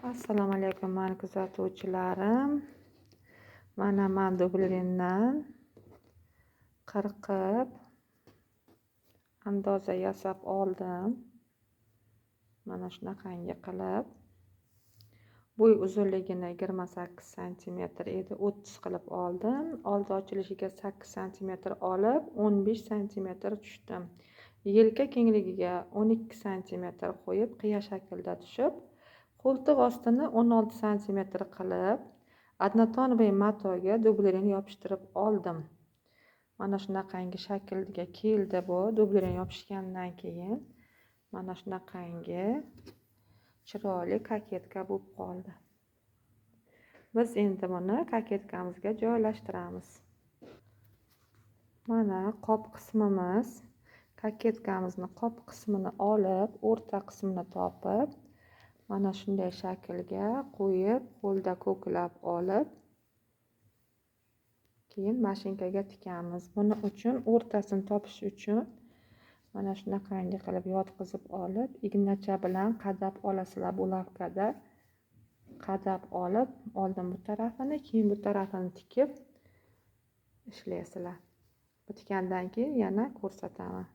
Assalomu alaykum mani kuzatuvchilarim. Mana men dublindan qirqib andoza yasab oldim. Mana shunaqangi qilib. Bo'y uzunligini 28 cm edi, 30 qilib oldim. Oldi ochilishiga 8 cm olib, 15 cm tushdim. Yelka kengligiga 12 cm qo'yib, qiya shaklda tushib, qo'ltiq ostini 16 cm qilib, однотоновый matoga dublerin yopishtirib oldim. Mana shunaqangi shaklga keldi bu. Dublerin yopishgandan keyin mana shunaqangi chiroyli koketka bo'lib qoldi. Biz endi buni koketkamizga joylashtiramiz. Mana qop qismimiz. Koketkamizni qop qismini olib, o'rta qismini topib, mana shunday shaklga qo'yib, qo'lda ko'klab olib, keyin mashinkaga tikamiz. Buni uchun o'rtasini topish uchun mana shunaqangi qilib yotqizib olib, ignacha bilan qadab olasizlar. Bulavkada qadab olib, oldin bu tarafini, keyin bu tarafini tikib ishlaysizlar. Bitgandan keyin yana ko'rsataman.